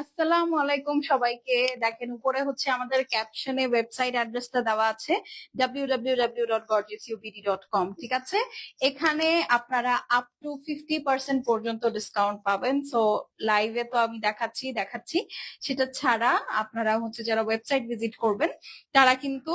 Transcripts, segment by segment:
আসসালামু আলাইকুম সবাইকে। দেখেন উপরে হচ্ছে আমাদের ক্যাপশনে ওয়েবসাইট অ্যাড্রেসটা দেওয়া আছে www.gorgeousubd.com। ঠিক আছে, এখানে আপনারা আপ টু 50% পর্যন্ত ডিসকাউন্ট পাবেন। সো লাইভে তো আমি দেখাচ্ছি, সেটা ছাড়া আপনারা হচ্ছে যারা ওয়েবসাইট ভিজিট করবেন তারা কিন্তু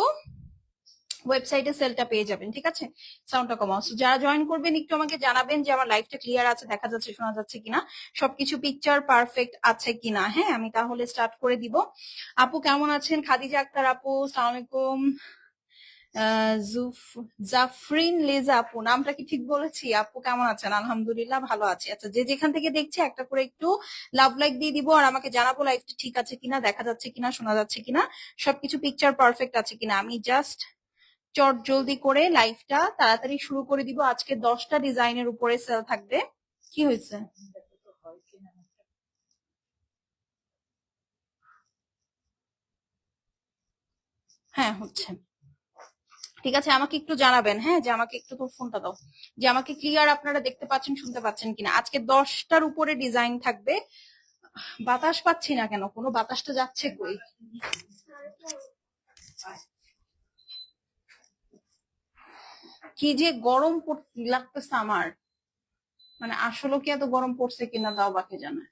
ওয়েবসাইটে সেলটা পেয়ে যাবেন। ঠিক আছে, সাউন্ডটা কমাও। যারা জয়েন করবেন একটু আমাকে জানাবেন যে আমার লাইভটা ক্লিয়ার আছে, দেখা যাচ্ছে, শোনা যাচ্ছে কিনা, সবকিছু পিকচার পারফেক্ট আছে কিনা। হ্যাঁ, আমি তাহলে স্টার্ট করে দিব। আপু কেমন আছেন? খাদিজা আক্তার আপু, সালাম আলাইকুম। জাফরিন লিজা আপু, নামটা কি ঠিক বলেছি? আপু কেমন আছেন? আলহামদুলিল্লাহ ভালো আছি। আচ্ছা, যে যেখান থেকে দেখছে একটা করে একটু লাভ লাইক দিয়ে দিব, আর আমাকে জানাবো লাইভটা ঠিক আছে কিনা, দেখা যাচ্ছে কিনা, শোনা যাচ্ছে কিনা, সবকিছু পিকচার পারফেক্ট আছে কিনা। আমি জাস্ট চট জলদি করে লাইভটা তাড়াতাড়ি শুরু করে দিব। আজকে 10টা ডিজাইনের উপরে সেল থাকবে। কি হয়েছে? হ্যাঁ, হচ্ছে। ঠিক আছে, আমাকে একটু জানাবেন, হ্যাঁ, যে আমাকে একটু তো ফোনটা দাও, যে আমাকে ক্লিয়ার আপনারা দেখতে পাচ্ছেন, শুনতে পাচ্ছেন কিনা। আজকে 10টার উপরে ডিজাইন থাকবে। বাতাস পাচ্ছি না কেন, কোনো বাতাসটা যাচ্ছে কই? কি যে গরম লাগতেছে আমার, মানে আসলে কি এত গরম পড়ছে কিনা দাও বাকি জানা।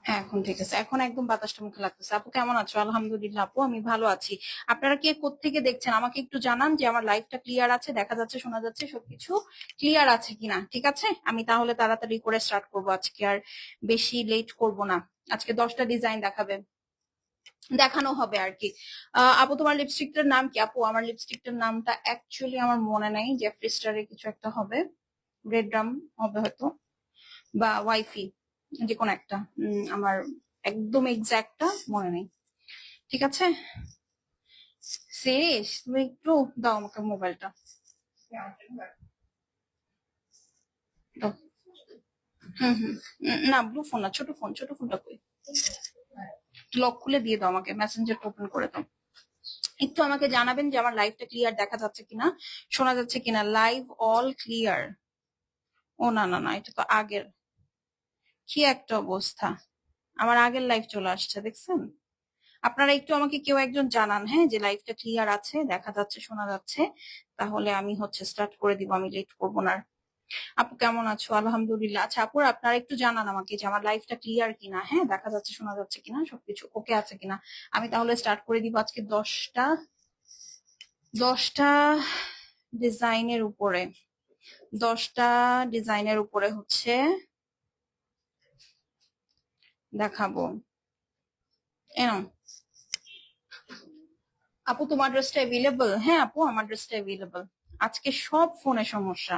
হ্যাঁ, এখন ঠিক আছে, এখন একদম বাতাসটা মুখে লাগতেছে। আপু কেমন আছো? আলহামদুলিল্লাহ আপু, আমি ভালো আছি। আপনারা কে কোত্থেকে দেখছেন আমাকে একটু জানান, যে আমার লাইফটা ক্লিয়ার আছে, দেখা যাচ্ছে, শোনা যাচ্ছে, সবকিছু ক্লিয়ার আছে কিনা। ঠিক আছে, আমি তাহলে তাড়াতাড়ি করে স্টার্ট করবো, আজকে আর বেশি লেট করব না। আজকে 10টা ডিজাইন দেখানো হবে আর কি। আপু তোমার লিপস্টিকটার নাম কি? আপু আমার লিপস্টিকটার নামটা অ্যাকচুয়ালি আমার মনে নাই, জেফ্রি স্টারের কিছু একটা হবে, রেড ড্রাম হবে হয়তো, বা ওয়াইফি, যে কোনো একটা। আমার একদম এক্সাক্টটা মনে নেই। ঠিক আছে, শেষ। তুমি একটু দাও আমাকে মোবাইলটা, দাও। না, ব্লু ফোন না, ছোট ফোন, ছোট ফোনটা কই? লক খুলে দিয়ে দাও আমাকে, মেসেঞ্জার ওপেন করে দাও। একটু আমাকে জানাবেন যে আমার লাইভটা ক্লিয়ার দেখা যাচ্ছে কিনা, শোনা যাচ্ছে কিনা। Live all clear. ও না না না, এটা তো আগের। কি একটা অবস্থা, আমার আগের লাইভ চলে আসছে, দেখছেন? আপনারা একটু আমাকে কেউ একজন জানান, হ্যাঁ, যে লাইভটা ক্লিয়ার আছে, দেখা যাচ্ছে, শোনা যাচ্ছে, তাহলে আমি হচ্ছে স্টার্ট করে দিব, আমি লেট করবো না আর। আপু কেমন আছো? আলহামদুলিল্লাহ। আচ্ছা আপু, আপনারা একটু জানান আমাকে যে আমার লাইভটা ক্লিয়ার কিনা, হ্যাঁ, দেখা যাচ্ছে, শোনা যাচ্ছে কিনা, সবকিছু ওকে আছে কিনা। আমি তাহলে স্টার্ট করে দিব আজকে 10টা ডিজাইনের উপরে। 10টা ডিজাইনের উপরে হচ্ছে দেখাবো। এনো আপু, তোমার ড্রেসটা অ্যাভেলেবল? হ্যাঁ আপু, আমার ড্রেসটা অ্যাভেলেবল। আজকে সব ফোনে সমস্যা,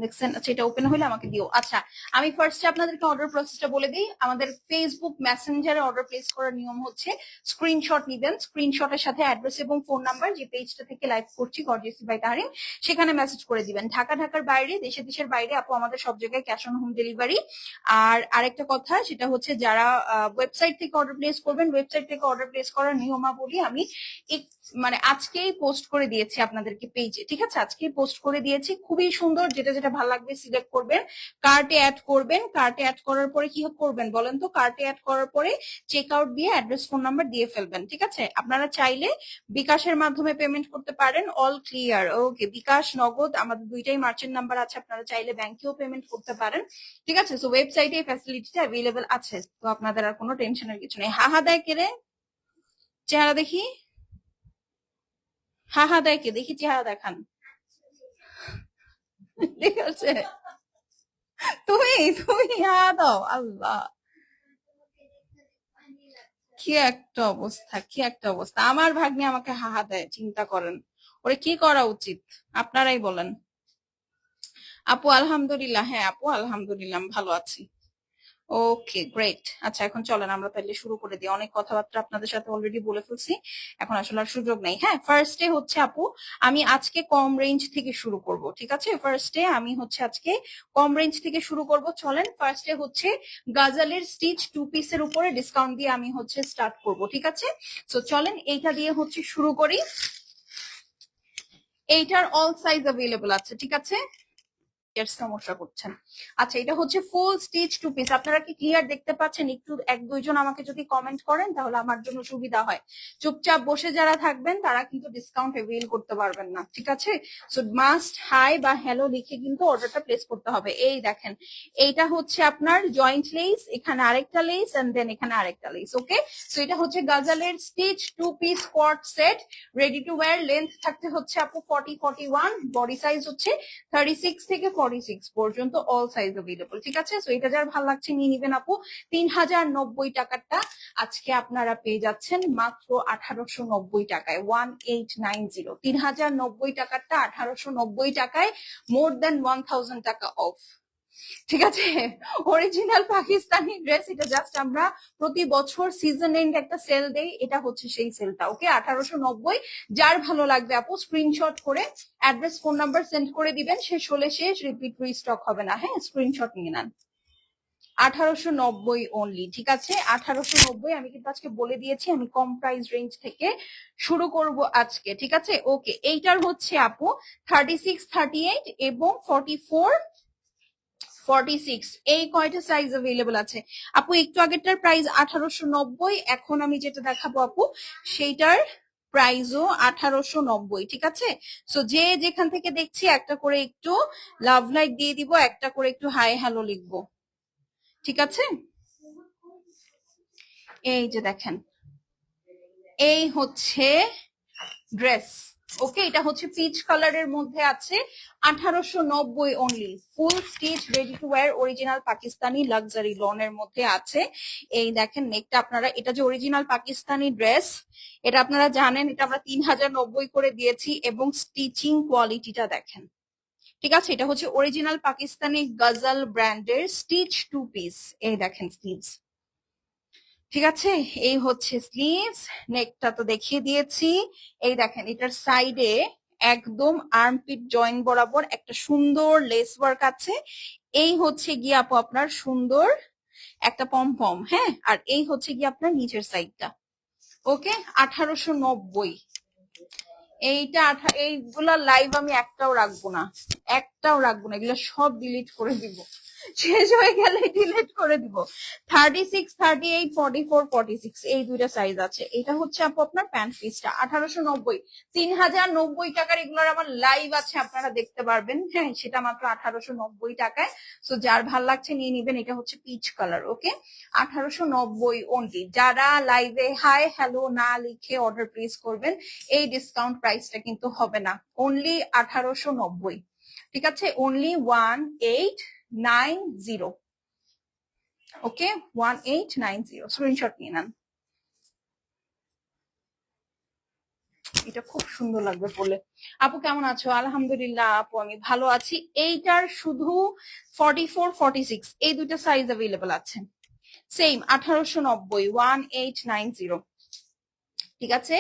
দেখছেন? আচ্ছা, এটা ওপেন হলে আমাকে দিও। আচ্ছা, আমি ফার্স্টে আপনাদেরকে অর্ডার প্রসেসটা বলে দিই। আমাদের ফেসবুক মেসেঞ্জারে অর্ডার প্লেস করার নিয়ম হচ্ছে স্ক্রিনশট নিবেন, স্ক্রিনশটের সাথে অ্যাড্রেস এবং ফোন নাম্বার, যে পেজটা থেকে লাইভ করছি গর্জিয়াস বাই তাহরিম, সেখানে মেসেজ করে দিবেন। ঢাকার বাইরে, দেশের বাইরে আপু আমাদের সব জায়গায় ক্যাশ অন হোম ডেলিভারি। আর আরেকটা কথা, সেটা হচ্ছে যারা ওয়েবসাইট থেকে অর্ডার প্লেস করবেন, ওয়েবসাইট থেকে অর্ডার প্লেস করার নিয়মাবলী আমি মানে আজকেই পোস্ট করে দিয়েছি আপনাদেরকে পেজে। ঠিক আছে, আজকেই পোস্ট করে দিয়েছি, খুবই সুন্দর। যেটা যেটা ভালো লাগবে সিলেক্ট করবেন, কার্টে অ্যাড করবেন। কার্টে অ্যাড করার পরে কি করবেন বলেন তো? কার্টে অ্যাড করার পরে চেক আউট দিয়ে অ্যাড্রেস, ফোন নাম্বার দিয়ে ফেলবেন। ঠিক আছে, আপনারা চাইলে বিকাশের মাধ্যমে পেমেন্ট করতে পারেন, অল ক্লিয়ার। ওকে, বিকাশ, নগদ, আমাদের দুইটাই মার্চেন্ট নাম্বার আছে। আপনারা চাইলে ব্যাংকেও পেমেন্ট করতে পারেন। ঠিক আছে, সো ওয়েবসাইটে এই ফ্যাসিলিটিটা অ্যাভেলেবল আছে, তো আপনাদের আর কোনো টেনশনের কিছু নেই। হাহা দেয় কেড়ে, চেহারা দেখি। হাহা দেয় কে? দেখি চেহারা দেখান। ঠিক আছে, তুমি তুমি হা দাও। আল্লাহ, কি একটা অবস্থা, কি একটা অবস্থা। আমার ভাগ্নে আমাকে হাহা দেয়, চিন্তা করেন, ওরে কি করা উচিত আপনারাই বলেন। আপু আলহামদুলিল্লাহ, হ্যাঁ আপু আলহামদুলিল্লাহ, আমি ভালো আছি। Okay great. আচ্ছা এখন চলেন আমরা তাহলে শুরু করে দিই, অনেক কথাবার্তা আপনাদের সাথে অলরেডি বলে ফেলছি, এখন আসলে আর সুযোগ নেই। হ্যাঁ, ফার্স্টে হচ্ছে আপু আমি আজকে কম রেঞ্জ থেকে শুরু করব, ঠিক আছে? ফার্স্টে আমি হচ্ছে আজকে কম রেঞ্জ থেকে শুরু করব। চলেন ফার্স্টে হচ্ছে গাজালের স্টিচ টু পিসের উপরে ডিসকাউন্ট দিয়ে আমি হচ্ছে স্টার্ট করব, ঠিক আছে? সো চলেন এইটা দিয়ে হচ্ছে শুরু করি। এইটার অল সাইজ অ্যাভেলেবল আছে, ঠিক আছে? সমস্যা করছেন। আচ্ছা এটা হচ্ছে ফুল স্টিচ টু পিস, আপনারা কি ক্লিয়ার দেখতে পাচ্ছেন? একটু এক দুইজন আমাকে যদি কমেন্ট করেন তাহলে আমার জন্য সুবিধা হয়। চুপচাপ বসে যারা থাকবেন তারা কিন্তু ডিসকাউন্ট এভেইল করতে পারবেন না, ঠিক আছে? সো মাস্ট হাই বা হ্যালো লিখে কিন্তু অর্ডারটা প্লেস করতে হবে। এই দেখেন এইটা হচ্ছে আপনার জয়েন্ট লেস, এখানে আরেকটা লেস এন্ড দেন এখানে আরেকটা লেস। ওকে, সো এটা হচ্ছে গাজালের stitch two piece coord set, ready to wear. Length থাকতে হচ্ছে আপু 40-41, বডি সাইজ হচ্ছে 36 থেকে 46 পর্যন্ত, অল সাইজ अवेलेबल, ঠিক আছে? সো এটা যার ভালো লাগছে নিয়ে নিবেন আপু। 3090 টাকাটা আজকে আপনারা পেয়ে যাচ্ছেন মাত্র 1890 টাকায়, 1890। 3090 টাকাটা 1890 টাকায়, মোর দেন 1000 টাকা অফ, ঠিক আছে? অরিজিনাল পাকিস্তানি ড্রেস, এটা জাস্ট আমরা প্রতি বছর সিজন এন্ড একটা সেল দেই, এটা হচ্ছে সেই সেলটা। ওকে, 1890। যার ভালো লাগবে আপু স্ক্রিনশট করে অ্যাড্রেস ফোন নাম্বার সেন্ড করে দিবেন, শেষ হলে শেষ, রিপিট রিস্টক হবে না। হ্যাঁ, স্ক্রিনশট নিয়ে নেন। 1890 অনলি, ঠিক আছে? 1890। আমি কিন্তু আজকে বলে দিয়েছি আমি কম প্রাইস রেঞ্জ থেকে শুরু করব আজকে, ঠিক আছে? ওকে, এইটার হচ্ছে আপু 36, 38 এবং 44, 46 এই কয়টা সাইজ अवेलेबल আছে আপু? একটু আগেরটার প্রাইস 1890, এখন আমি যেটা দেখাবো আপু সেইটার প্রাইসও 1890, ঠিক আছে? সো যে যেখান থেকে দেখছি একটা করে একটু লাভ লাইক দিয়ে দিব, একটা করে একটু হাই হ্যালো লিখবো, ঠিক আছে? এই যে দেখেন এই হচ্ছে ড্রেস। ওকে, এটা হচ্ছে পিচ কালারের মধ্যে আছে, 1890 only, full stitch ready to wear, original Pakistani luxury লনের মধ্যে আছে। এই দেখেন নেকটা, আপনারা এটা যে অরিজিনাল পাকিস্তানি ড্রেস, এটা আপনারা জানেন, এটা আমরা 3090 করে দিয়েছি, এবং স্টিচিং কোয়ালিটিটা দেখেন, ঠিক আছে? এটা হচ্ছে অরিজিনাল পাকিস্তানি গজল ব্র্যান্ডের স্টিচ টু পিস। এই দেখেন স্লিভস, ঠিক আছে? এই হচ্ছে স্লিভস, নেকটা তো দেখিয়ে দিয়েছি। এই দেখেন এটার সাইডে একদম আর্মপিট জয়েন্ট বরাবর একটা সুন্দর লেস ওয়ার্ক আছে। এই হচ্ছে গিয়ে আপু আপনার সুন্দর একটা পম পম, হ্যাঁ, আর এই হচ্ছে গিয়ে আপনার নিচের সাইডটা। ওকে, 1890। এইগুলা লাইভ আমি একটাও রাখবো না, একটাও রাখবো না, এগুলো সব ডিলিট করে দিব, শেষ হয়ে গেলে ডিলিট করে দিব। 36, 38, 44, 46 এই দুইটা সাইজ আছে। এটা হচ্ছে আপু আপনার প্যান্ট পিসটা 1890। 3090 টাকার এগুলোর আমার লাইভ আছে, আপনারা দেখতে পারবেন। হ্যাঁ, সেটা মাত্র 1890 টাকায়। সো যার ভাল লাগছে নিয়ে নিবেন। এটা হচ্ছে পিচ কালার। ওকে, 1890 অনলি। যারা লাইভে হাই হ্যালো না লিখে অর্ডার প্লেস করবেন এই ডিসকাউন্ট প্রাইসটা কিন্তু হবে না, অনলি 1890, ঠিক আছে? অনলি 1890। ওকে, 1890 স্ক্রিনশট নিয়ে নেন। এটা খুব সুন্দর লাগবে বলে। আপু কেমন আছো? আলহামদুলিল্লাহ আপু আমি ভালো আছি। এইটার শুধু 44, 46 এই দুইটা সাইজ अवेलेबल আছে, সেম 1890, 1890, ঠিক আছে?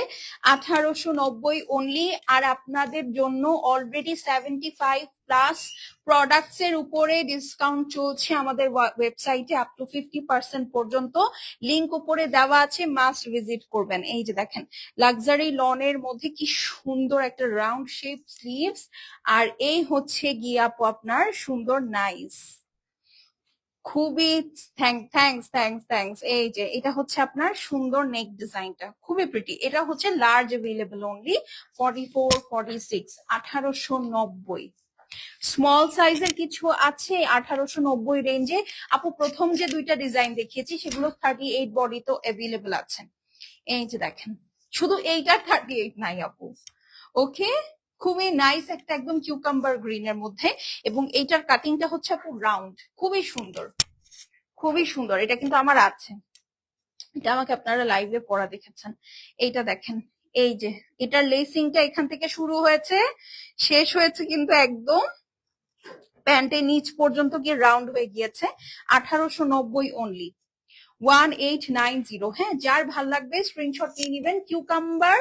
1890 অনলি। আর আপনাদের জন্য অলরেডি 75+ প্রোডাক্টস এর উপরে ডিসকাউন্ট চলছে আমাদের ওয়েবসাইটে, আপ টু 50% পর্যন্ত। লিংক উপরে দেওয়া আছে, মাস্ট ভিজিট করবেন। এই যে দেখেন লাক্সারি লনের মধ্যে কি সুন্দর একটা রাউন্ড শেপ স্লিভস, আর এই হচ্ছে গিয়ে আপু আপনার সুন্দর নাইস, খুবই থ্যাঙ্কস থ্যাঙ্কস থ্যাঙ্কস। এই যে এটা হচ্ছে আপনার সুন্দর নেক ডিজাইনটা, খুবই প্রিটি। এটা হচ্ছে লার্জ अवेलेबल অনলি 44, 46, 1890। স্মল সাইজের কিছু আছে 1890 রেঞ্জে আপু। প্রথম যে দুইটা ডিজাইন দেখিয়েছি সেগুলো 38 বডি তো अवेलेबल আছে। এই যে দেখেন শুধু এইটা 38 নাই আপু। ওকে, খুবই নাইস একটা একদম কিউকাম্বার গ্রিন এর মধ্যে, এবং এইটার কাটিংটা হচ্ছে আপু রাউন্ড, খুবই সুন্দর, খুবই সুন্দর। এটা কিন্তু আমার আছে, এটা আমাকে আপনারা লাইভে পড়া দেখেছেন। এইটা দেখেন, এই যে এটার লেসিংটা এখান থেকে শুরু হয়েছে, শেষ হয়েছে কিন্তু একদম প্যান্টের নিচ পর্যন্ত গিয়ে রাউন্ড হয়ে গিয়েছে, 1890 অনলি, 1890। হ্যাঁ, যার ভাল লাগবে স্ক্রিনশট নিয়ে নিবেন। কিউকাম্বার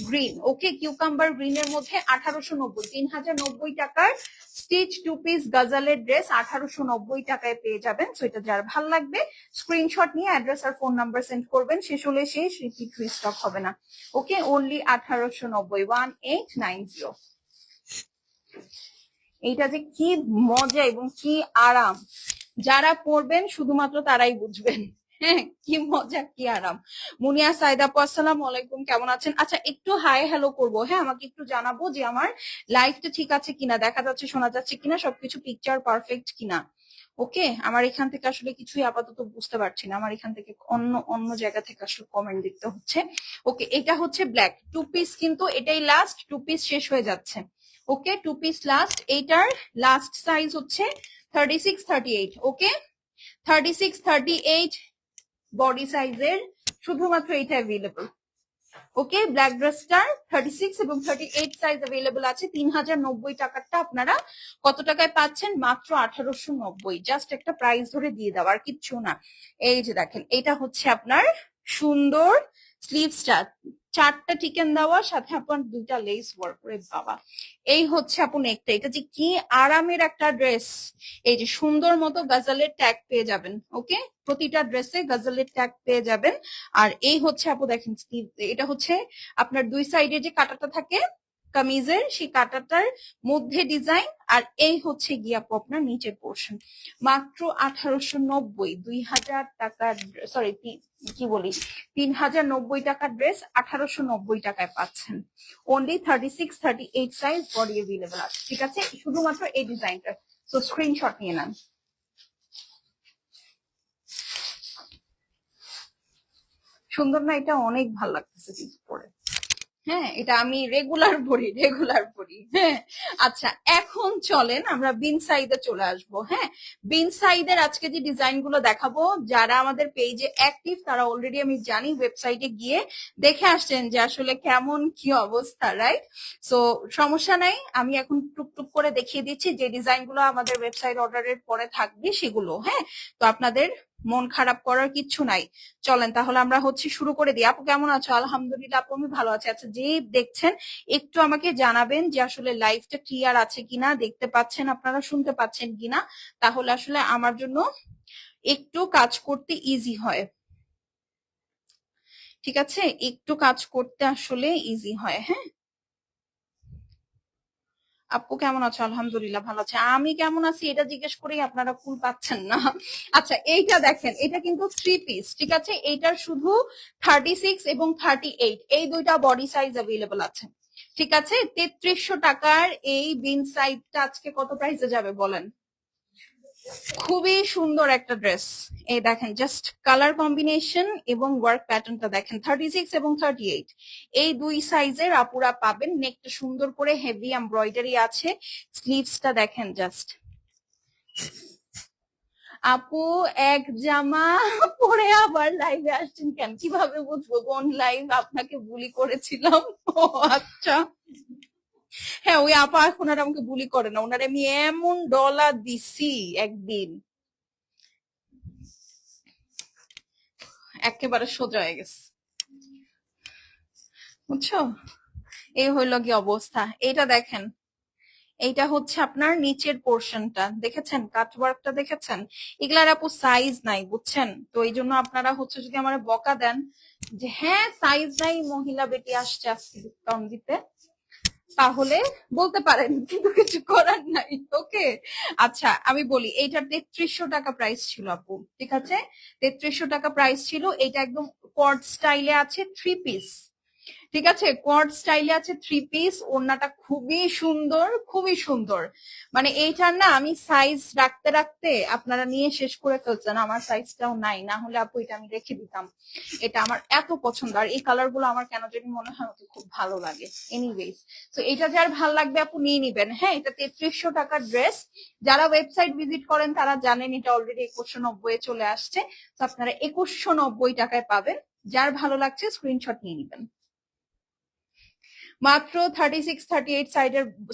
গ্রিন, ওকে, কিউকাম্বার গ্রিনের মধ্যে 1890, 3090 টাকার স্টিচ 2 পিস গাজালের ড্রেস 1890 টাকায় পেয়ে যাবেন। সো এটা যার ভাল লাগবে স্ক্রিনশট নিয়ে অ্যাড্রেস আর ফোন নাম্বার সেন্ড করবেন, শেষ হলে শেষ, রিপিট রিস্টক হবে না। ওকে, অনলি 1890, 1890। এইটা যে কি মজা এবং কি আরাম, যারা পরবেন শুধুমাত্র তারাই বুঝবেন। হ্যাঁ, কি মজা কি আরাম। মুনিয়া সাইদ আপু, আসসালামু আলাইকুম, কেমন আছেন? আচ্ছা, একটু হাই হ্যালো করবো, হ্যাঁ, আমাকে একটু জানাবো যে আমার লাইফটা ঠিক আছে কিনা, দেখা যাচ্ছে শোনা যাচ্ছে কিনা, সবকিছু পিকচার পারফেক্ট কিনা। ওকে, আমার এখান থেকে আসলে কিছুই আপাতত বুঝতে পারছি না, আমার এখান থেকে অন্য অন্য জায়গা থেকে আসলে কমেন্ট দিতে হচ্ছে। ওকে, এটা হচ্ছে ব্ল্যাক 2 পিস, কিন্তু এটাই লাস্ট, 2 পিস শেষ হয়ে যাচ্ছে। ওকে, 2 পিস লাস্ট, এইটার লাস্ট সাইজ হচ্ছে 36, 38। ওকে, 36, 38 বডি সাইজের শুধুমাত্র এইটা অ্যাভেলেবল। ওকে, ব্ল্যাক ড্রেসটার 36 এবং 38 সাইজ অ্যাভেলেবল আছে। 3090 টাকারটা আপনারা কত টাকায় পাচ্ছেন? মাত্র 1890। জাস্ট একটা প্রাইস ধরে দিয়ে দেওয়া, আর কিচ্ছু না। এই যে দেখেন, এটা হচ্ছে আপনার সুন্দর স্লিভসটা, 4টা চিকেন দেওয়া, সাথে আপনার 2টা লেস ওয়ার্ক করে বাবা। এই হচ্ছে আপু নেকটা, এটা যে কি আরামের একটা ড্রেস। এই যে সুন্দর মতো গাজালের ট্যাগ পেয়ে যাবেন। ওকে, প্রতিটা ড্রেসে গাজালের ট্যাগ পেয়ে যাবেন। আর এই হচ্ছে আপু দেখেন, এটা হচ্ছে আপনার 2 সাইডে যে কাটাটা থাকে কামিজের, সেই কাটাটার মধ্যে ডিজাইন, আর এই হচ্ছে গিয়ে আপু আপনার নিচের পোর্শন। মাত্র 1890, 2000 টাকার, সরি কি বলি, 3090 টাকার ড্রেস 1890 টাকায় পাচ্ছেন। অনলি 36, 38 সাইজ বডি অ্যাভেলেবল আছে। ঠিক আছে, শুধুমাত্র এই ডিজাইনটা। তো স্ক্রিনশট নিয়ে নেন। সুন্দর না? এটা অনেক ভালো লাগতেছে কিন্তু পরে। হ্যাঁ, এটা আমি রেগুলার পড়ি। হ্যাঁ, আচ্ছা, এখন চলেন আমরা বিন সাইডে চলে আসবো। হ্যাঁ, বিন সাইডের আজকে যে ডিজাইন গুলো দেখাবো, যারা আমাদের পেজে অ্যাক্টিভ তারা অলরেডি আমি জানি ওয়েবসাইটে গিয়ে দেখে আসছেন যে আসলে কেমন কি অবস্থা, রাইট? সো সমস্যা নাই, আমি এখন টুকটুক করে দেখিয়ে দিচ্ছি যে ডিজাইন গুলো আমাদের ওয়েবসাইট অর্ডারের পরে থাকবে সেগুলো। হ্যাঁ, তো আপনাদের মন খারাপ করার কিচ্ছু নাই। চলেন তাহলে আমরা হচ্ছে শুরু করে দিই। আপু কেমন আছো? আলহামদুলিল্লাহ আপু, আমি ভালো আছি। আচ্ছা, যে দেখছেন একটু আমাকে জানাবেন যে আসলে লাইভটা ক্লিয়ার আছে কিনা, দেখতে পাচ্ছেন আপনারা, শুনতে পাচ্ছেন কিনা, তাহলে আসলে আমার জন্য একটু কাজ করতে ইজি হয়। ঠিক আছে, একটু কাজ করতে আসলে ইজি হয়। হ্যাঁ, আপু কেমন আছো? আলহামদুলিল্লাহ ভালো আছে। আমি কেমন আছি এটা জিজ্ঞেস করেই আপনারা কুল পাচ্ছেন না। আচ্ছা, এইটা দেখেন, এটা কিন্তু 3 পিস। ঠিক আছে, এইটার শুধু 36 এবং 38 এই দুইটা বডি সাইজ অ্যাভেলেবল আছে। ঠিক আছে, 3300 টাকার এই বিন সাইজটা আজকে কত প্রাইসে যাবে বলেন? খুবই সুন্দর একটা ড্রেস। এই দেখেন, জাস্ট কালার কম্বিনেশন এবং ওয়ার্ক প্যাটার্নটা দেখেন। 36 এবং 38 এই দুই সাইজের আপুরা পাবেন। নেকটা সুন্দর করে হেভি এমব্রয়ডারি আছে, স্লিভসটা দেখেন জাস্ট। আপু এক জামা পরে আবার লাইভে আসছেন কেন? কিভাবে বুঝবো কোন লাইভ আপনাকে বুলি করেছিলাম? ও আচ্ছা, হ্যাঁ, ওই আপা এখন আর আমাকে বুলি করে না, ওনারে আমি এমন ডলা দিছি একদিন, একেবারে সোজা হয়ে গেছে, বুঝছো? এই হইলো কি অবস্থা। এটা দেখেন, এইটা হচ্ছে আপনার নিচের পোর্শনটা, দেখেছেন কাটওয়ার্কটা দেখেছেন? এগুলার আপু সাইজ নাই, বুঝছেন? তো এই জন্য আপনারা হচ্ছে যদি আমার বকা দেন যে হ্যাঁ সাইজ নাই, মহিলা বেটি আসছে আজকে ডিসকাউন্ট দিতে, তাহলে বলতে পারেন, কিন্তু কিছু করার নাই। ওকে, আচ্ছা আমি বলি, এইটার 3300 টাকা প্রাইস ছিল আপু। ঠিক আছে, 3300 টাকা প্রাইস ছিল। এটা একদম কর্ড স্টাইলে আছে, 3 পিস। ঠিক আছে, কোয়ার্ড স্টাইলে আছে, 3 পিস। ওড়নাটা খুবই সুন্দর, খুবই সুন্দর। মানে এইটার না আমি সাইজ রাখতে রাখতে আপনারা নিয়ে শেষ করে ফেলছেন, আমার সাইজটাও নাই, না হলে আপু এটা আমি রেখে দিতাম। এটা আমার এত পছন্দ, আর এই কালার গুলো আমার কেন জানি মনে হয় ওকে খুব ভালো লাগে। এনিওয়েজ, তো এটা যার ভালো লাগবে আপু নিয়ে নিবেন। হ্যাঁ, এটা 3300 টাকার ড্রেস। যারা ওয়েবসাইট ভিজিট করেন তারা জানেন এটা অলরেডি 2190 চলে আসছে। তো আপনারা 2190 টাকায় পাবেন। যার ভালো লাগছে স্ক্রিনশট নিয়ে নিবেন। মাত্র 36-38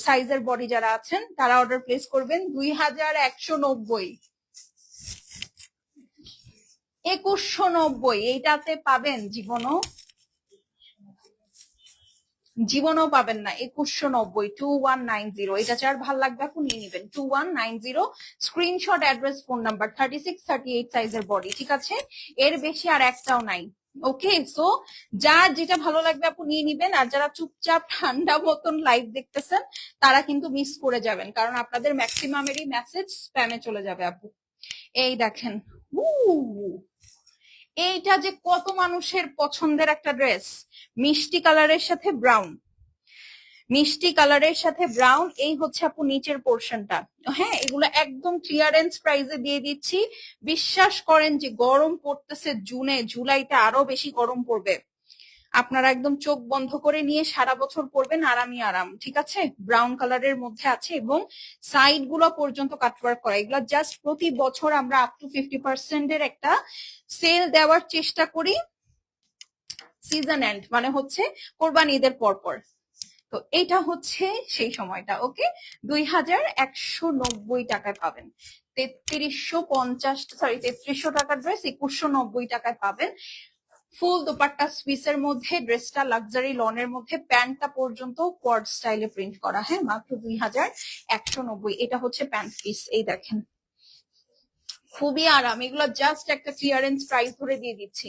সাইজের বডি যারা আছেন তারা অর্ডার প্লেস করবেন 2190, 2190 এইটাতে পাবেন জীবনও পাবেন না। 2190, 2190, এটা যার ভাল লাগবে আপনি নিয়ে নিবেন। 2190, স্ক্রিনশট, অ্যাড্রেস, ফোন নাম্বার, 36-38 সাইজের বডি, ঠিক আছে? এর বেশি আর একটাও নাই। ওকে, সো যার যেটা ভালো লাগবে আপু নিয়ে নিবেন। আর যারা চুপচাপ ঠান্ডা মতন লাইভ দেখতেছেন তারা কিন্তু মিস করে যাবেন, কারণ আপনাদের ম্যাক্সিমামেরই মেসেজ স্প্যামে চলে যাবে আপু। এই দেখেন, এইটা যে কত মানুষের পছন্দের একটা ড্রেস, মিষ্টি কালারের সাথে ব্রাউন, মিষ্টি কালারের সাথে ব্রাউন, এই হচ্ছে আপু নিচের পোর্শনটা। হ্যাঁ, এগুলো একদম ক্লিয়ারেন্স প্রাইসে দিয়ে দিচ্ছি। বিশ্বাস করেন যে গরম পড়তেছে জুনে, জুলাইতে আরো বেশি গরম পড়বে। আপনারা একদম চোখ বন্ধ করে নিয়ে সারা বছর পরবেন আরামই আরাম, ঠিক আছে? ব্রাউন কালারের মধ্যে আছে এবং সাইড গুলো পর্যন্ত কাটওয়ার্ক করা। এগুলো জাস্ট প্রতি বছর আমরা আপ টু 50% এর একটা সেল দেওয়ার চেষ্টা করি, সিজন এন্ড মানে হচ্ছে কোরবানি ঈদের পরপর। তো এটা হচ্ছে সেই সময়টা। ওকে, 2190 টাকায় পাবেন। 3350 টাকার ড্রেস 2190 টাকায় পাবেন। ফুল দোপাট্টা সুইসের মধ্যে, ড্রেসটা লাক্সারি লনের মধ্যে, প্যান্টটা পর্যন্ত কোয়ার্ড স্টাইলে প্রিন্ট করা। হ্যাঁ, মাত্র 2190। এটা হচ্ছে প্যান্ট পিস, এই দেখেন, খুবই আরাম। এগুলো জাস্ট একটা ক্লিয়ারেন্স প্রাইস ধরে দিয়ে দিচ্ছি।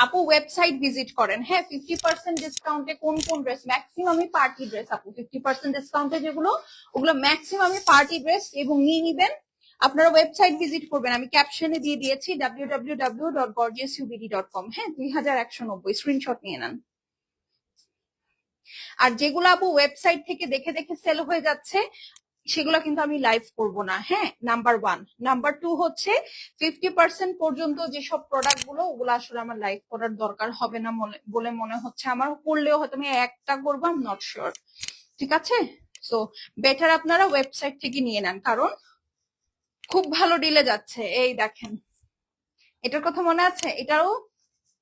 আপু ওয়েবসাইট ভিজিট করেন। হ্যাঁ, 50% ডিসকাউন্টে কোন কোন ড্রেস? ম্যাক্সিমামই পার্টি ড্রেস আপু। 50% ডিসকাউন্টে যেগুলো, ওগুলো ম্যাক্সিমামই পার্টি ড্রেস এবং নিয়ে নিবেন। আপনারা ওয়েবসাইট ভিজিট করবেন, আমি ক্যাপশনে দিয়ে দিয়েছি www.gorgeousubd.com। হ্যাঁ, 2190, স্ক্রিনশট নিয়ে নেন। আর যেগুলো আপু ওয়েবসাইট থেকে দেখে দেখে সেল হয়ে যাচ্ছে সেগুলো কিন্তু আমি লাইভ করব না। হ্যাঁ, নাম্বার 1। নাম্বার 2 হচ্ছে 50% পর্যন্ত যেসব প্রোডাক্ট গুলো, ওগুলো আসলে আমার লাইভ করার দরকার হবে না বলে মনে হচ্ছে আমার। করলেও হয়তো আমি একটা করবো, আই এম নট শিওর, ঠিক আছে? সো বেটার আপনারা ওয়েবসাইট থেকে নিয়ে নেন, কারণ খুব ভালো ডিলে যাচ্ছে। এই দেখেন, এটার কথা মনে আছে? এটারও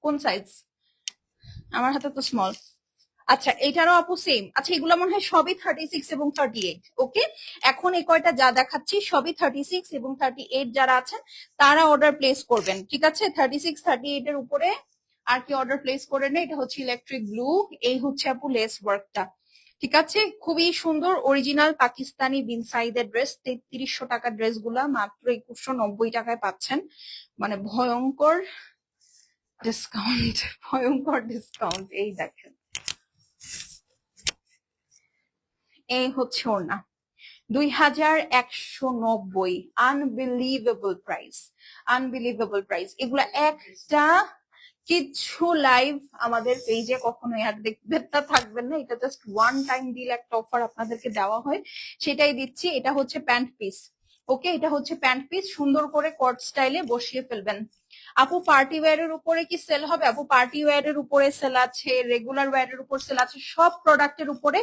কোন সাইজ? আমার হাতে তো স্মল। আচ্ছা, এটারও আপু সেম। আচ্ছা, এগুলো মনে হয় সবই 36 এবং 38। ওকে, এখন এই কয়টা যা দেখাচ্ছি সবই 36 এবং 38 যারা আছেন তারা অর্ডার প্লেস করবেন, ঠিক আছে? 36, 38 এর উপরে আর কি অর্ডার প্লেস করে নেই। এটা হচ্ছে ইলেকট্রিক ব্লু, এই হচ্ছে আপু লেস ওয়ার্কটা, ঠিক আছে? খুবই সুন্দর অরিজিনাল পাকিস্তানি বিন সাইদের ড্রেস। 3300 টাকার ড্রেস গুলা মাত্র 2190 টাকায় পাচ্ছেন। মানে ভয়ঙ্কর ডিসকাউন্ট, ভয়ঙ্কর ডিসকাউন্ট। এই দেখেন, এই হচ্ছে ওড়না, 2190। Unbelievable price, unbelievable price. এগুলা একটা কিছু লাইভ আমাদের পেজে কখনোই আর দেখবেন না, থাকবেন না। এটা জাস্ট ওয়ান টাইম ডিল, একটা অফার আপনাদেরকে দেওয়া হয়, সেটাই দিচ্ছি। এটা হচ্ছে প্যান্ট পিস। ওকে, এটা হচ্ছে প্যান্ট পিস, সুন্দর করে কট স্টাইলে বসিয়ে ফেলবেন। আপু পার্টি ওয়্যারের উপরে কি সেল হবে? আপু পার্টি ওয়্যারের উপরে সেল আছে, রেগুলার ওয়্যারের উপর সেল আছে, সব প্রোডাক্টের উপরে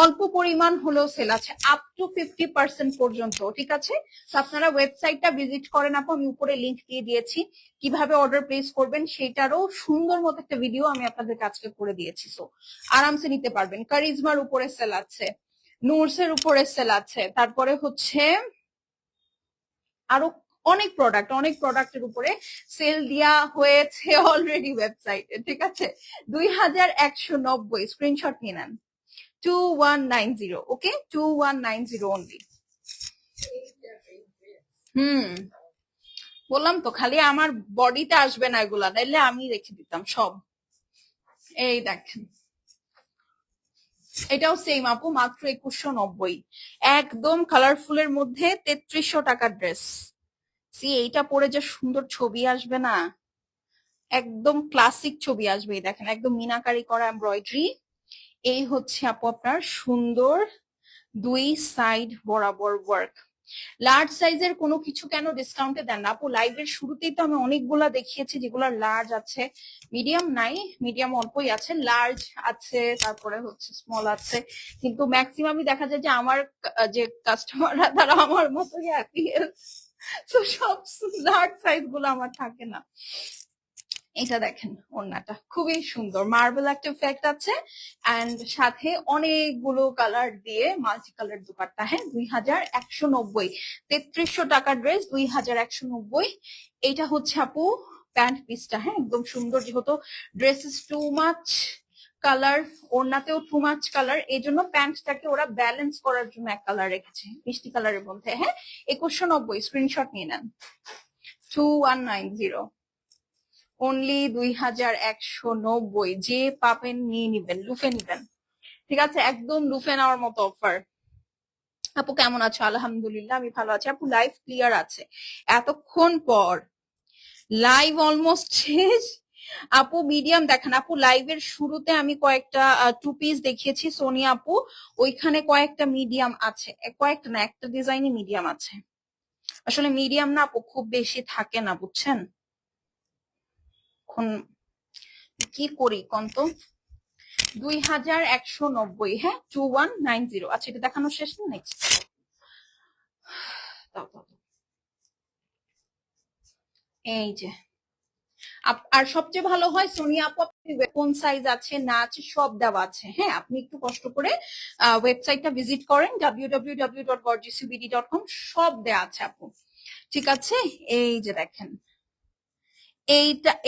অল্প পরিমাণ হলেও সেল আছে, আপ টু 50% পর্যন্ত, ঠিক আছে? তো আপনারা ওয়েবসাইটটা ভিজিট করেন আপু, আমি উপরে লিংক দিয়ে দিয়েছি। কিভাবে অর্ডার প্লেস করবেন সেটারও সুন্দর মতো একটা ভিডিও আমি আপনাদের কাছে করে দিয়েছি। সো আরামসে নিতে পারবেন। কারিজমার উপরে সেল আছে, নুরসের উপরে সেল আছে, তারপরে হচ্ছে আরো অনেক প্রোডাক্টের উপরে সেল দেওয়া হয়েছে অলরেডি ওয়েবসাইটে, ঠিক আছে? 2190, স্ক্রিনশট নিয়ে নেন। 2190, ওকে, 2190 অনলি। বললাম তো, খালি আমার বডিতে আসবে না এগুলা, নাইলে আমি রেখে দিতাম সব। এই দেখেন, এটাও সেম আপু, মাত্র 2190, একদম কালারফুলের মধ্যে 3300 টাকার ড্রেস। সি, এইটা পরে যে সুন্দর ছবি আসবে না, একদম ক্লাসিক ছবি আসবে। দেখেন, একদম মিনাকারি করা এমব্রয়ডারি। এই হচ্ছে আপু আপনার সুন্দর দুই সাইড বরাবর ওয়ার্ক। লার্জ সাইজের কোনো কিছু কেন ডিসকাউন্টে দেন না আপু? লাইভের শুরুতেই তো আমি অনেকগুলা দেখিয়েছি যেগুলো লার্জ আছে, মিডিয়াম নাই, মিডিয়াম অল্পই আছে, লার্জ আছে, তারপরে হচ্ছে স্মল আছে। কিন্তু ম্যাক্সিমামই দেখা যায় যে আমার যে কাস্টমাররা তারা আমার মতোই হ্যাপি, তো সব লার্জ সাইজ গুলো আমার থাকে না। এটা দেখেন, ওড়নাটা খুবই সুন্দর, মার্বেল একটা ইফেক্ট আছে, এন্ড সাথে অনেকগুলো কালার দিয়ে মাল্টি কালার দুপাট্টা। হ্যাঁ, 2190, 3300 টাকার ড্রেস 2190। এইটা হচ্ছে আপু প্যান্ট পিসটা। হ্যাঁ, একদম সুন্দর, যেহেতু dress is too much colour, ওড়নাতেও টু মাচ কালার, এই জন্য প্যান্টটাকে ওরা ব্যালেন্স করার জন্য এক কালার রেখেছে, মিষ্টি কালারের মধ্যে। হ্যাঁ, 2190, স্ক্রিনশট নিয়ে নেন। 2190 অনলি 2190, যে পাবেন নিয়ে নিবেন, লুফে নিবেন। ঠিক আছে, একদম লুফে নেওয়ার মতো অফার। আপু কেমন আছো? আলহামদুলিল্লাহ আমি ভালো আছি আপু। লাইভ ক্লিয়ার আছে? এতক্ষণ পর লাইভ অলমোস্ট শেষ। আপু মিডিয়াম দেখান আপু। লাইভের শুরুতে আমি কয়েকটা টু পিস দেখিয়েছি সোনিয়া আপু, ওইখানে কয়েকটা মিডিয়াম আছে, কয়েকটা না, একটা ডিজাইনই মিডিয়াম আছে। আসলে মিডিয়াম না আপু খুব বেশি থাকে না, বুঝছেন? এখন কি করি কোন তো। 2190, হ্যাঁ 2190। আচ্ছা, এটা দেখানো শেষ না? নেক্সট এই যে আর সবচেয়ে ভালো হয় সোনিয়া আপু, কোন সাইজ আছে না আছে সব দেওয়া আছে। হ্যাঁ, আপনি একটু কষ্ট করে ওয়েবসাইটটা ভিজিট করেন, www.gorgeousubd.com, সব দেওয়া আছে আপু। ঠিক আছে, এই যে দেখেন,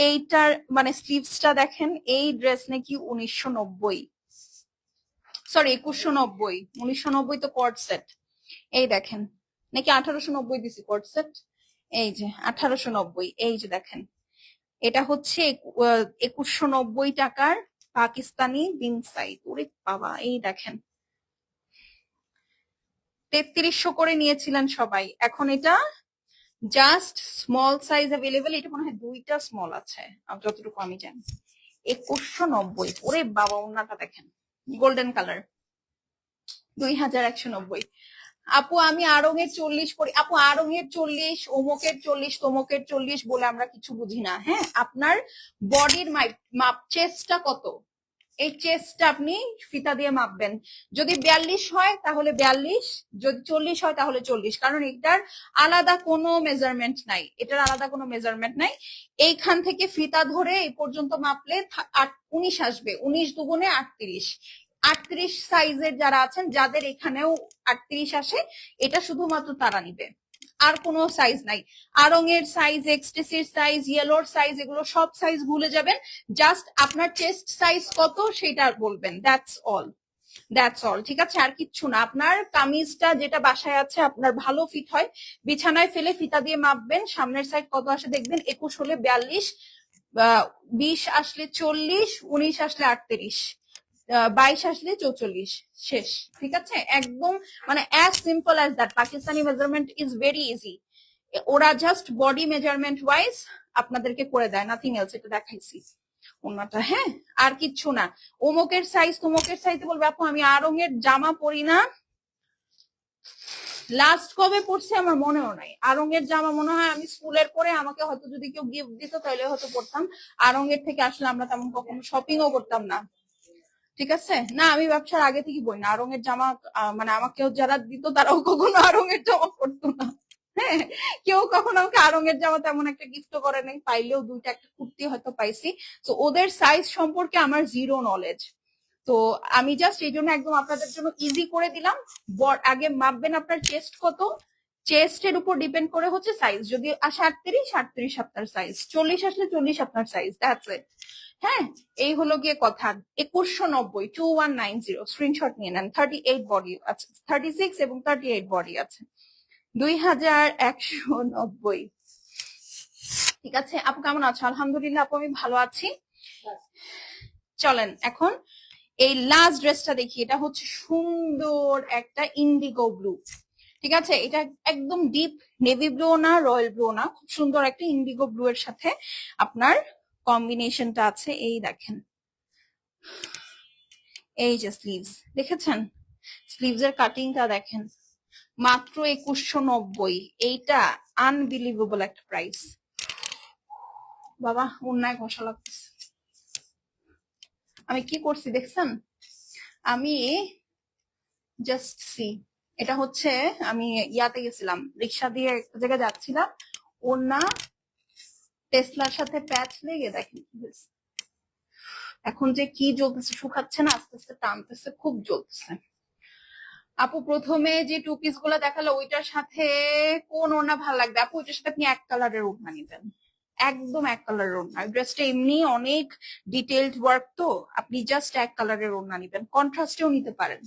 এইটার মানে স্লিভসটা দেখেন, এই ড্রেস নাকি 1990, সরি 2190, 1990 তো কর্ড সেট। এই দেখেন, নাকি 1890 দিছি কর্ড সেট, এই যে 1890। এই যে দেখেন, এটা হচ্ছে 2190 টাকার পাকিস্তানি বিন সাইজ। ওরে বাবা, এই দেখেন 3300 করে নিয়েছিলেন সবাই, এখন এটা জাস্ট স্মল সাইজ অ্যাভেলেবেল। এটা মনে হয় দুইটা স্মল আছে যতটুকু আমি জানি। 2190, ওরে বাবা, ওনাটা দেখেন গোল্ডেন কালার, 2190। আপু আমি আড়ঙের 40 পরি আপু, আড়ঙের 40, অমুকের 40, তমুকের 40 বলে আমরা কিছু বুঝি না। হ্যাঁ, আপনার বডির মাপ, চেস্টটা কত, এই চেস্টটা আপনি ফিতা দিয়ে মাপবেন। যদি 42 হয় তাহলে 42, যদি 40 হয় তাহলে 40, কারণ এটার আলাদা কোনো মেজারমেন্ট নাই, এটার আলাদা কোনো মেজারমেন্ট নাই। এইখান থেকে ফিতা ধরে এই পর্যন্ত মাপলে 19 আসবে, 19 দুগুণে 38। 38 সাইজের যারা আছেন, যাদের এখানেও 38 আসে, এটা শুধুমাত্র তারা নিবে, আর কোনো সাইজ নাই। আড়ঙের সাইজ, এক্সটেসির সাইজ, ইয়েলোর সাইজ, এগুলো সব সাইজ ভুলে যাবেন। জাস্ট আপনার চেস্ট সাইজ কত সেটা বলবেন, দ্যাটস অল, দ্যাটস অল। ঠিক আছে, আর কিচ্ছু না। আপনার কামিজটা যেটা বাসায় আছে আপনার ভালো ফিট হয়, বিছানায় ফেলে ফিতা দিয়ে মাপবেন, সামনের সাইড কত আসে দেখবেন, 21 হলে 42, 20 আসলে 40, 19 আসলে 38, 22 আসলে 44, শেষ। ঠিক আছে, একদম মানে as simple as that. Pakistani measurement is very easy, ওরা জাস্ট বডি মেজারমেন্ট ওয়াইজ আপনাদেরকে করে দেয়, নাথিং এলস। এটা দেখাইছি ওনাটা। হ্যাঁ, আর কিচ্ছু না। অমুকের সাইজ তমুকের সাইজে বলবে আপু আমি আড়ঙের জামা পরি না, লাস্ট কবে পড়ছে আমার মনেও নাই। আড়ঙের জামা মনে হয় আমি স্কুলের পরে আমাকে হয়তো যদি কেউ গিফট দিত তাহলে হয়তো পড়তাম। আড়ঙের থেকে আসলে আমরা তেমন কখনো শপিংও করতাম না। ঠিক আছে, না আমি ব্যবসার আগে থেকে বই না, আড়ঙের জামা মানে আমাকেও যারা দিত তারাও কখনো আড়ঙের জামা পড়তো না। হ্যাঁ, কেউ কখনো আমাকে আড়ঙের জামা তেমন একটা গিফট করে নাই, পাইলেও দুইটা একটা কুর্তি হয়তো পাইছি। তো ওদের সাইজ সম্পর্কে আমার জিরো নলেজ। তো আমি জাস্ট এই জন্য একদম আপনাদের জন্য ইজি করে দিলাম। আগে মাপবেন আপনার চেস্ট কত, চেস্টের উপর ডিপেন্ড করে হচ্ছে সাইজ। যদি আসে 38, 38 আপনার সাইজ, 40 আসলে 40 আপনার সাইজ, দ্যাটস ইট। হ্যাঁ, এই হলো গিয়ে কথা। 2190, 2190, স্ক্রিনশট নিয়ে নেন। 38 বডি আছে, 36 এবং 38 বডি আছে, 2190। ঠিক আছে আপু, কেমন আছো? আলহামদুলিল্লাহ আপু আমি ভালো আছি। চলেন এখন এই লাস্ট ড্রেসটা দেখি। এটা হচ্ছে সুন্দর একটা ইন্ডিগো ব্লু। ঠিক আছে, এটা একদম ডিপ নেভি ব্লু না, রয়্যাল ব্লু না, খুব সুন্দর একটা ইন্ডিগো ব্লু এর সাথে আপনার কম্বিনেশনটা আছে। এই দেখেন, এই যে স্লিভস দেখেছেন, স্লিভস এর কাটিংটা দেখেন, মাত্র 2190। এইটা আনবিলিভেবল একটা প্রাইস। বাবা অন্যায় ঘষা লাগতেছে। আমি কি করছি দেখছেন? আমি জাস্ট সি, এটা হচ্ছে আমি ইয়াতে গেছিলাম, রিক্সা দিয়ে একটা জায়গায় যাচ্ছিলাম, ওড়না টেসলার সাথে প্যাচ লেগে দেখেন কি হয়েছে। এখন যে কি জ্বলতেছে, শুকাচ্ছে না, আস্তে আস্তে টানতেছে, খুব জ্বলতেছে। আপু প্রথমে যে টু পিস গুলা দেখালো ওইটার সাথে কোন ওড়না ভালো লাগবে? আপু ওইটার সাথে আপনি এক কালারের ওড়না নিবেন, একদম এক কালারের ওড়না। ড্রেসটা এমনি অনেক ডিটেইলড ওয়ার্ক, তো আপনি জাস্ট এক কালারের ওড়না নিবেন, কন্ট্রাস্টেও নিতে পারেন।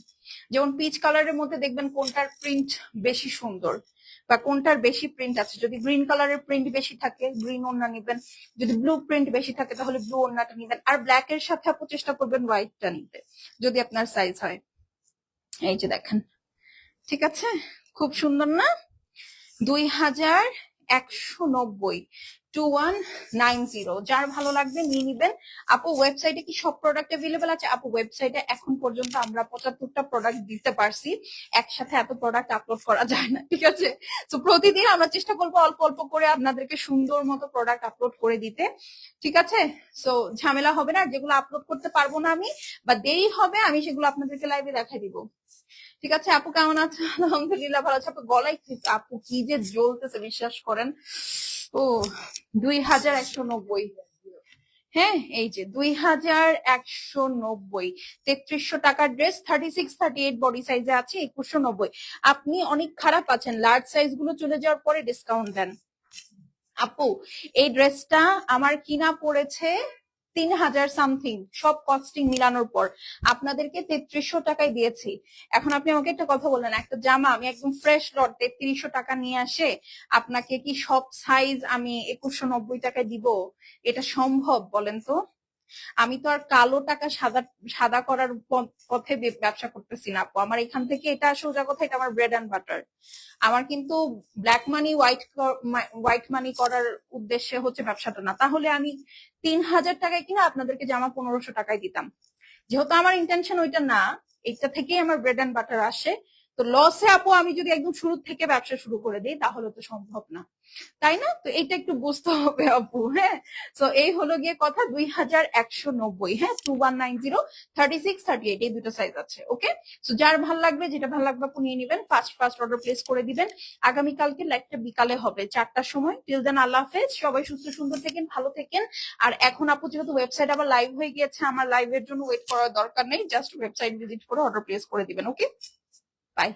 যেমন পিচ কালারের মধ্যে দেখবেন কোনটার প্রিন্ট বেশি সুন্দর বা কোনটার বেশি প্রিন্ট আছে। যদি গ্রিন কালারের প্রিন্ট বেশি থাকে গ্রিন ওড়না নিবেন, যদি ব্লু প্রিন্ট বেশি থাকে তাহলে ব্লু ওড়নাটা নিবেন। আর ব্ল্যাক এর সাথে আপু চেষ্টা করবেন হোয়াইটটা নিতে যদি আপনার সাইজ হয়। এই যে দেখেন, ঠিক আছে, খুব সুন্দর না? 2190, 2190। যার ভালো লাগবে নিয়ে নিবেন। আপু ওয়েবসাইটে কি সব প্রোডাক্ট অ্যাভেলেবেল আছে? আপু ওয়েবসাইটে এখন পর্যন্ত আমরা 75টা প্রোডাক্ট দিতে পারছি, একসাথে এত প্রোডাক্ট আপলোড করা যায় না, ঠিক আছে? তো প্রতিদিন আমরা চেষ্টা করবো অল্প অল্প করে আপনাদেরকে সুন্দর মতো প্রোডাক্ট আপলোড করে দিতে, ঠিক আছে? সো ঝামেলা হবে না, যেগুলো আপলোড করতে পারবো না আমি বা দেরি হবে আমি সেগুলো আপনাদেরকে লাইভে দেখাই দিব, ঠিক আছে? আপু কেমন আছে? আলহামদুলিল্লাহ ভালো আছে। আপু গলায় আপু কি যে জ্বলতেছে বিশ্বাস করেন। ও 2190, হ্যাঁ এই যে 2190, 3300 টাকার ড্রেস, 36-38 বডি সাইজে আছে, 2190। আপনি অনেক খারাপ আছেন, লার্জ সাইজ গুলো চলে যাওয়ার পরে ডিসকাউন্ট দেন। আপু এই ড্রেসটা আমার কিনা পড়েছে 3000 সামথিং, সব কস্টিং মিলানোর পর আপনাদেরকে 3300 টাকায় দিয়েছি। এখন আপনি আমাকে একটা কথা বললেন, একটা জামা আমি একদম ফ্রেশ লট 3300 টাকা নিয়ে আসে আপনাকে কি সব সাইজ আমি 2190 টাকায় দিব? এটা সম্ভব বলেন তো? আমি তো আর কালো টাকা সাদা সাদা করার পথে ব্যবসা করতেছি না আপু। আমার এখান থেকে এটা সোজা কথা, এটা আমার ব্রেড অ্যান্ড বাটার। আমার কিন্তু ব্ল্যাক মানি হোয়াইট মানি করার উদ্দেশ্যে হচ্ছে ব্যবসাটা না। তাহলে আমি 3000 টাকায় কিনা আপনাদেরকে জামা 1500 টাকায় দিতাম। যেহেতু আমার ইন্টেনশন ওইটা না, এটা থেকেই আমার ব্রেড অ্যান্ড বাটার আসে, তো লসে আপু আমি যদি একদম শুরু থেকে ব্যবসা শুরু করে দিই তাহলে তো সম্ভব না, তাই না? তো এইটা একটু বুঝতে হবে আপু, হ্যাঁ? তো এই হলো গিয়ে কথা। 2190, হ্যাঁ, 2190, 36-38 এই দুটো সাইজ আছে, ওকে? তো যার ভাল লাগবে, যেটা ভাল লাগবে আপু নিয়ে নিবেন, ফার্স্ট ফার্স্ট অর্ডার প্লেস করে দিবেন। আগামীকালকে লাইভটা বিকালে হবে 4টার সময়। টিল দেন আল্লাহ হাফেজ, সবাই সুস্থ সুন্দর থাকেন, ভালো থাকেন। আর এখন আপু যেহেতু ওয়েবসাইট আবার লাইভ হয়ে গিয়েছে, আমার লাইভের জন্য ওয়েট করার দরকার নেই, জাস্ট ওয়েবসাইট ভিজিট করে অর্ডার প্লেস করে দিবেন, ওকে? বাই।